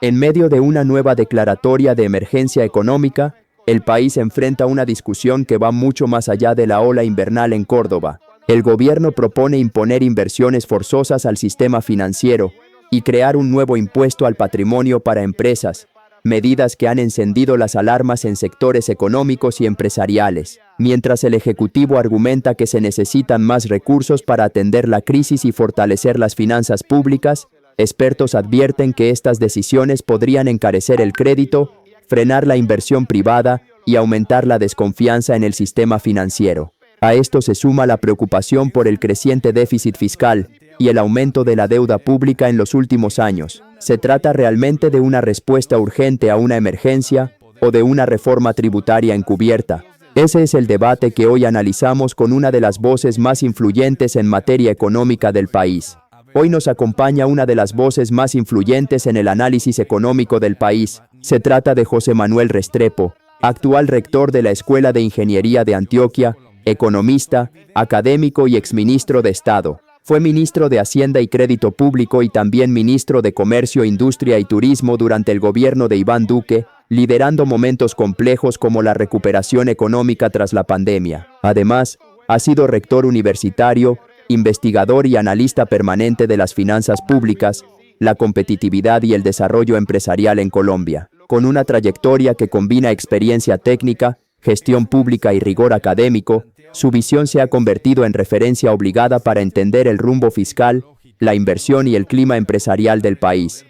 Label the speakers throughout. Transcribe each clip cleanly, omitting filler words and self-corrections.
Speaker 1: En medio de una nueva declaratoria de emergencia económica, el país enfrenta una discusión que va mucho más allá de la ola invernal en Córdoba. El gobierno propone imponer inversiones forzosas al sistema financiero y crear un nuevo impuesto al patrimonio para empresas, medidas que han encendido las alarmas en sectores económicos y empresariales. Mientras el Ejecutivo argumenta que se necesitan más recursos para atender la crisis y fortalecer las finanzas públicas, expertos advierten que estas decisiones podrían encarecer el crédito, frenar la inversión privada y aumentar la desconfianza en el sistema financiero. A esto se suma la preocupación por el creciente déficit fiscal y el aumento de la deuda pública en los últimos años. ¿Se trata realmente de una respuesta urgente a una emergencia o de una reforma tributaria encubierta? Ese es el debate que hoy analizamos con una de las voces más influyentes en materia económica del país. Hoy nos acompaña una de las voces más influyentes en el análisis económico del país. Se trata de José Manuel Restrepo, actual rector de la Escuela de Ingeniería de Antioquia, economista, académico y exministro de Estado. Fue ministro de Hacienda y Crédito Público y también ministro de Comercio, Industria y Turismo durante el gobierno de Iván Duque, liderando momentos complejos como la recuperación económica tras la pandemia. Además, ha sido rector universitario, investigador y analista permanente de las finanzas públicas, la competitividad y el desarrollo empresarial en Colombia. Con una trayectoria que combina experiencia técnica, gestión pública y rigor académico, su visión se ha convertido en referencia obligada para entender el rumbo fiscal, la inversión y el clima empresarial del país.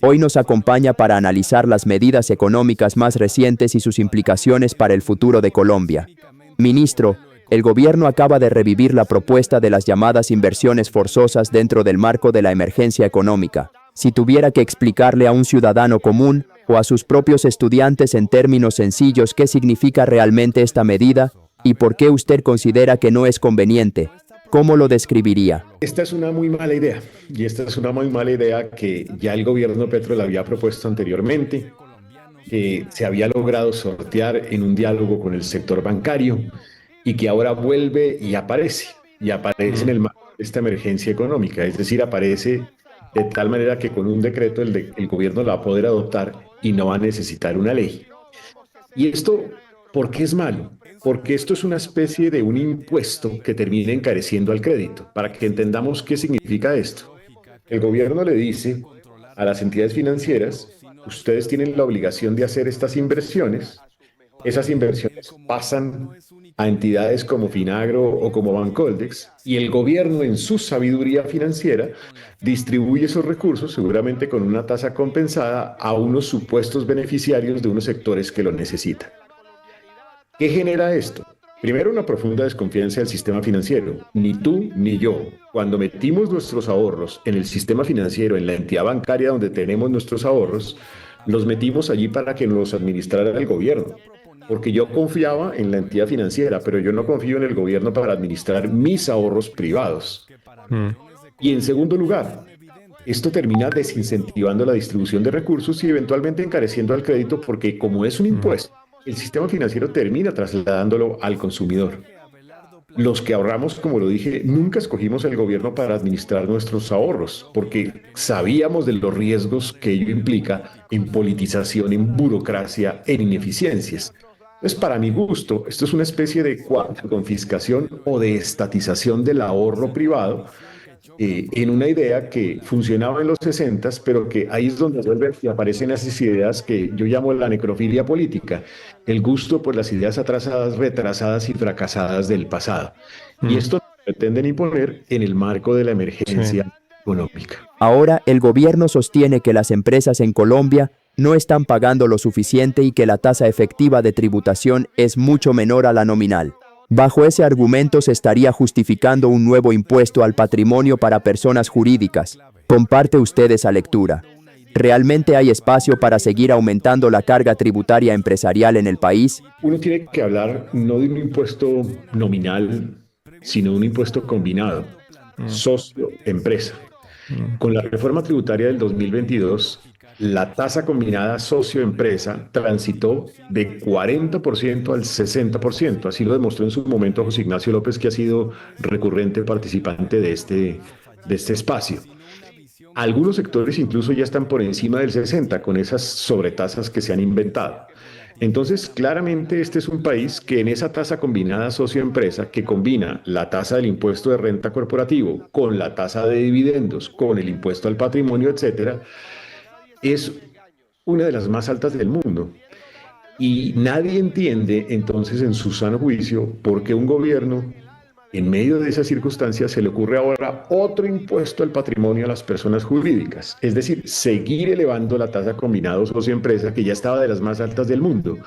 Speaker 1: Hoy nos acompaña para analizar las medidas económicas más recientes y sus implicaciones para el futuro de Colombia. Ministro, el gobierno acaba de revivir la propuesta de las llamadas inversiones forzosas dentro del marco de la emergencia económica. Si tuviera que explicarle a un ciudadano común o a sus propios estudiantes en términos sencillos qué significa realmente esta medida y por qué usted considera que no es conveniente, ¿cómo lo describiría?
Speaker 2: Esta es una muy mala idea, y esta es una muy mala idea que ya el gobierno Petro la había propuesto anteriormente, que se había logrado sortear en un diálogo con el sector bancario y que ahora vuelve y aparece en el marco de esta emergencia económica, es decir, aparece de tal manera que con un decreto el gobierno la va a poder adoptar y no va a necesitar una ley. Y esto, ¿por qué es malo? Porque esto es una especie de un impuesto que termina encareciendo al crédito. Para que entendamos qué significa esto. El gobierno le dice a las entidades financieras, ustedes tienen la obligación de hacer estas inversiones. Esas inversiones pasan a entidades como Finagro o como Bancoldex y el gobierno en su sabiduría financiera distribuye esos recursos, seguramente con una tasa compensada, a unos supuestos beneficiarios de unos sectores que lo necesitan. ¿Qué genera esto? Primero, una profunda desconfianza del sistema financiero. Ni tú ni yo, cuando metimos nuestros ahorros en el sistema financiero, en la entidad bancaria donde tenemos nuestros ahorros, los metimos allí para que nos los administrara el gobierno. Porque yo confiaba en la entidad financiera, pero yo no confío en el gobierno para administrar mis ahorros privados. Y en segundo lugar, esto termina desincentivando la distribución de recursos y eventualmente encareciendo al crédito porque como es un impuesto, el sistema financiero termina trasladándolo al consumidor. Los que ahorramos, como lo dije, nunca escogimos el gobierno para administrar nuestros ahorros, porque sabíamos de los riesgos que ello implica en politización, en burocracia, en ineficiencias. Entonces, para mi gusto, esto es una especie de cuarta confiscación o de estatización del ahorro privado en una idea que funcionaba en los 60, pero que ahí es donde vuelven y aparecen esas ideas que yo llamo la necrofilia política, el gusto por las ideas atrasadas, retrasadas y fracasadas del pasado. Y esto pretenden imponer en el marco de la emergencia económica.
Speaker 1: Ahora, el gobierno sostiene que las empresas en Colombia no están pagando lo suficiente y que la tasa efectiva de tributación es mucho menor a la nominal. Bajo ese argumento se estaría justificando un nuevo impuesto al patrimonio para personas jurídicas. ¿Comparte usted esa lectura? ¿Realmente hay espacio para seguir aumentando la carga tributaria empresarial en el país?
Speaker 2: Uno tiene que hablar no de un impuesto nominal, sino de un impuesto combinado, socio-empresa. Con la reforma tributaria del 2022, la tasa combinada socio-empresa transitó de 40% al 60%. Así lo demostró en su momento José Ignacio López, que ha sido recurrente participante de este espacio. Algunos sectores incluso ya están por encima del 60 con esas sobretasas que se han inventado. Entonces, claramente este es un país que en esa tasa combinada socio-empresa, que combina la tasa del impuesto de renta corporativo con la tasa de dividendos, con el impuesto al patrimonio, etcétera, es una de las más altas del mundo. Y nadie entiende entonces en su sano juicio por qué un gobierno, en medio de esas circunstancias, se le ocurre ahora otro impuesto al patrimonio a las personas jurídicas. Es decir, seguir elevando la tasa combinada socio-empresa, que ya estaba de las más altas del mundo,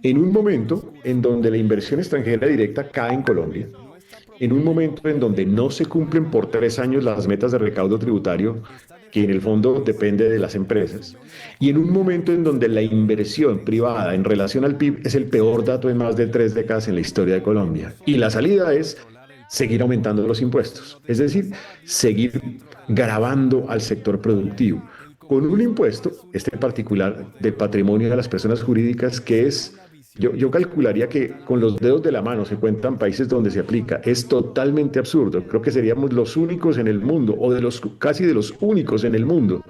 Speaker 2: en un momento en donde la inversión extranjera directa cae en Colombia, en un momento en donde no se cumplen por 3 años las metas de recaudo tributario, que en el fondo depende de las empresas, y en un momento en donde la inversión privada en relación al PIB es el peor dato en más de 3 décadas en la historia de Colombia. Y la salida es seguir aumentando los impuestos, es decir, seguir gravando al sector productivo con un impuesto, este en particular del patrimonio de las personas jurídicas, que es, yo calcularía que con los dedos de la mano se cuentan países donde se aplica. Es totalmente absurdo. Creo que seríamos los únicos en el mundo, o casi de los únicos en el mundo,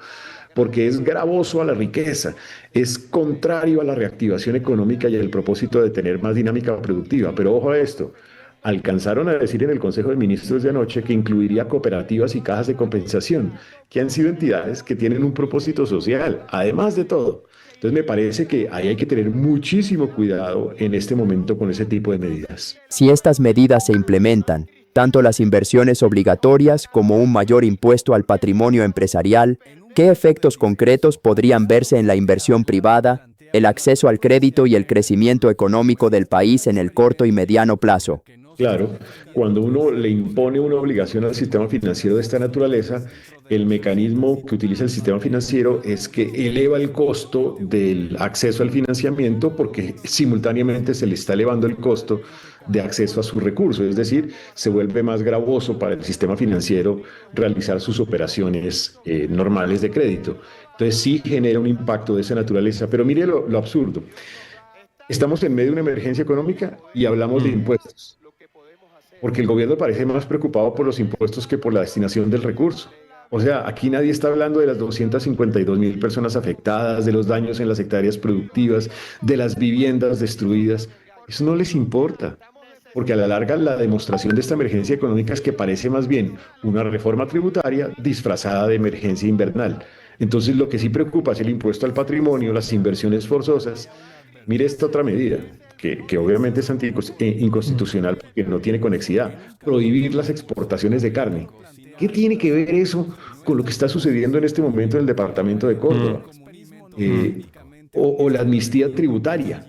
Speaker 2: porque es gravoso a la riqueza, es contrario a la reactivación económica y al propósito de tener más dinámica productiva. Pero ojo a esto, alcanzaron a decir en el Consejo de Ministros de anoche que incluiría cooperativas y cajas de compensación, que han sido entidades que tienen un propósito social, además de todo. Entonces me parece que ahí hay que tener muchísimo cuidado en este momento con ese tipo de medidas.
Speaker 1: Si estas medidas se implementan, tanto las inversiones obligatorias como un mayor impuesto al patrimonio empresarial, ¿qué efectos concretos podrían verse en la inversión privada, el acceso al crédito y el crecimiento económico del país en el corto y mediano plazo?
Speaker 2: Claro, cuando uno le impone una obligación al sistema financiero de esta naturaleza, el mecanismo que utiliza el sistema financiero es que eleva el costo del acceso al financiamiento porque simultáneamente se le está elevando el costo de acceso a sus recursos, es decir, se vuelve más gravoso para el sistema financiero realizar sus operaciones normales de crédito. Entonces sí genera un impacto de esa naturaleza, pero mire lo absurdo. Estamos en medio de una emergencia económica y hablamos de impuestos, porque el gobierno parece más preocupado por los impuestos que por la destinación del recurso. O sea, aquí nadie está hablando de las 252.000 personas afectadas, de los daños en las hectáreas productivas, de las viviendas destruidas. Eso no les importa, porque a la larga la demostración de esta emergencia económica es que parece más bien una reforma tributaria disfrazada de emergencia invernal. Entonces, lo que sí preocupa es el impuesto al patrimonio, las inversiones forzosas. Mire esta otra medida, que obviamente es inconstitucional porque no tiene conexidad. Prohibir las exportaciones de carne. ¿Qué tiene que ver eso con lo que está sucediendo en este momento en el departamento de Córdoba? O la amnistía tributaria.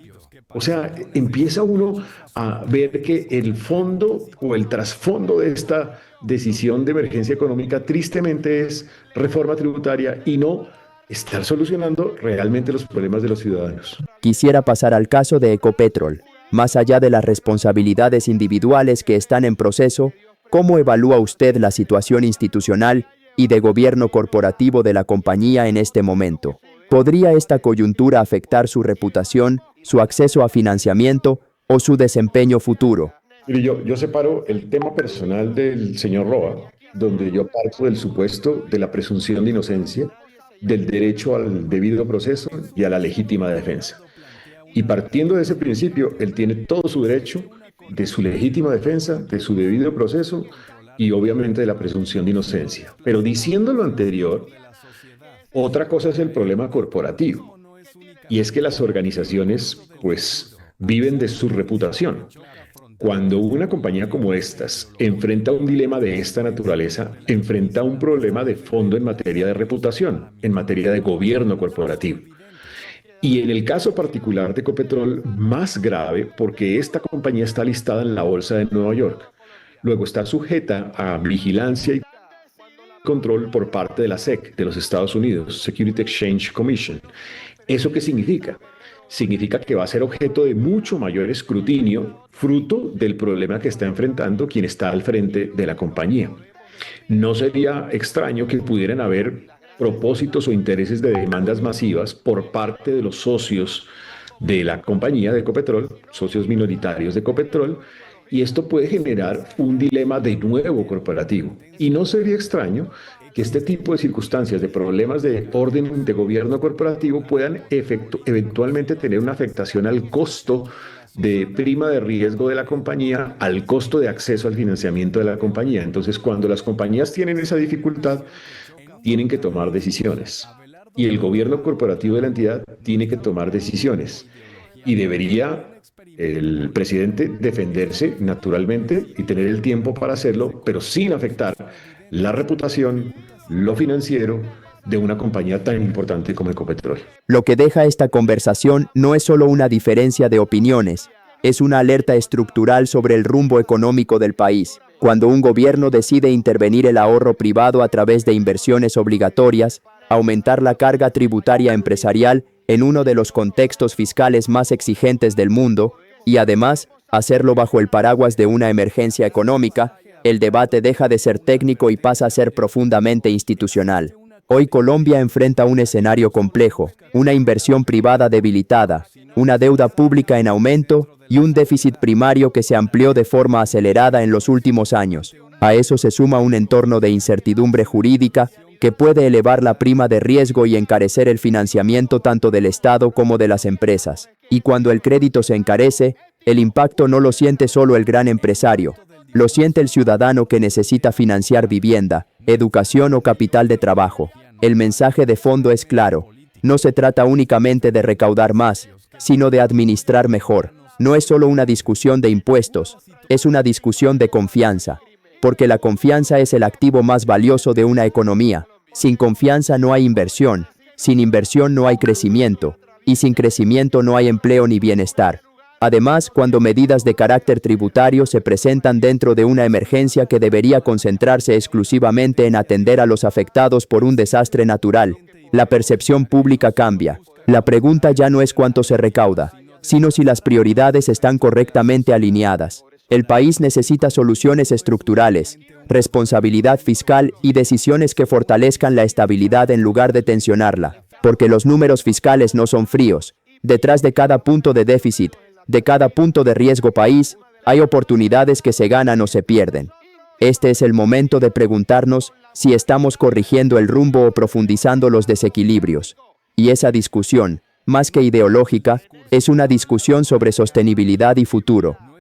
Speaker 2: O sea, empieza uno a ver que el fondo o el trasfondo de esta decisión de emergencia económica tristemente es reforma tributaria y no estar solucionando realmente los problemas de los ciudadanos.
Speaker 1: Quisiera pasar al caso de Ecopetrol. Más allá de las responsabilidades individuales que están en proceso, ¿cómo evalúa usted la situación institucional y de gobierno corporativo de la compañía en este momento? ¿Podría esta coyuntura afectar su reputación, su acceso a financiamiento o su desempeño futuro?
Speaker 2: Mire, yo separo el tema personal del señor Roa, donde yo parto del supuesto de la presunción de inocencia, del derecho al debido proceso y a la legítima defensa. Y partiendo de ese principio, él tiene todo su derecho de su legítima defensa, de su debido proceso y obviamente de la presunción de inocencia. Pero diciendo lo anterior, otra cosa es el problema corporativo. Y es que las organizaciones, pues, viven de su reputación. Cuando una compañía como estas enfrenta un dilema de esta naturaleza, enfrenta un problema de fondo en materia de reputación, en materia de gobierno corporativo. Y en el caso particular de Ecopetrol, más grave porque esta compañía está listada en la Bolsa de Nueva York. Luego está sujeta a vigilancia y control por parte de la SEC de los Estados Unidos, Security Exchange Commission. ¿Eso qué significa? Significa que va a ser objeto de mucho mayor escrutinio, fruto del problema que está enfrentando quien está al frente de la compañía. No sería extraño que pudieran haber propósitos o intereses de demandas masivas por parte de los socios de la compañía de Ecopetrol, socios minoritarios de Ecopetrol, y esto puede generar un dilema de nuevo corporativo. Y no sería extraño que este tipo de circunstancias, de problemas de orden de gobierno corporativo puedan eventualmente tener una afectación al costo de prima de riesgo de la compañía, al costo de acceso al financiamiento de la compañía. Entonces, cuando las compañías tienen esa dificultad, tienen que tomar decisiones. Y el gobierno corporativo de la entidad tiene que tomar decisiones. Y debería el presidente defenderse naturalmente y tener el tiempo para hacerlo, pero sin afectar la reputación, lo financiero de una compañía tan importante como Ecopetrol.
Speaker 1: Lo que deja esta conversación no es solo una diferencia de opiniones, es una alerta estructural sobre el rumbo económico del país. Cuando un gobierno decide intervenir el ahorro privado a través de inversiones obligatorias, aumentar la carga tributaria empresarial en uno de los contextos fiscales más exigentes del mundo, y además, hacerlo bajo el paraguas de una emergencia económica, el debate deja de ser técnico y pasa a ser profundamente institucional. Hoy Colombia enfrenta un escenario complejo, una inversión privada debilitada, una deuda pública en aumento y un déficit primario que se amplió de forma acelerada en los últimos años. A eso se suma un entorno de incertidumbre jurídica que puede elevar la prima de riesgo y encarecer el financiamiento tanto del Estado como de las empresas. Y cuando el crédito se encarece, el impacto no lo siente solo el gran empresario, lo siente el ciudadano que necesita financiar vivienda, educación o capital de trabajo. El mensaje de fondo es claro, no se trata únicamente de recaudar más, sino de administrar mejor. No es solo una discusión de impuestos, es una discusión de confianza, porque la confianza es el activo más valioso de una economía. Sin confianza no hay inversión, sin inversión no hay crecimiento, y sin crecimiento no hay empleo ni bienestar. Además, cuando medidas de carácter tributario se presentan dentro de una emergencia que debería concentrarse exclusivamente en atender a los afectados por un desastre natural, la percepción pública cambia. La pregunta ya no es cuánto se recauda, sino si las prioridades están correctamente alineadas. El país necesita soluciones estructurales, responsabilidad fiscal y decisiones que fortalezcan la estabilidad en lugar de tensionarla, porque los números fiscales no son fríos. Detrás de cada punto de déficit, de cada punto de riesgo país, hay oportunidades que se ganan o se pierden. Este es el momento de preguntarnos si estamos corrigiendo el rumbo o profundizando los desequilibrios. Y esa discusión, más que ideológica, es una discusión sobre sostenibilidad y futuro.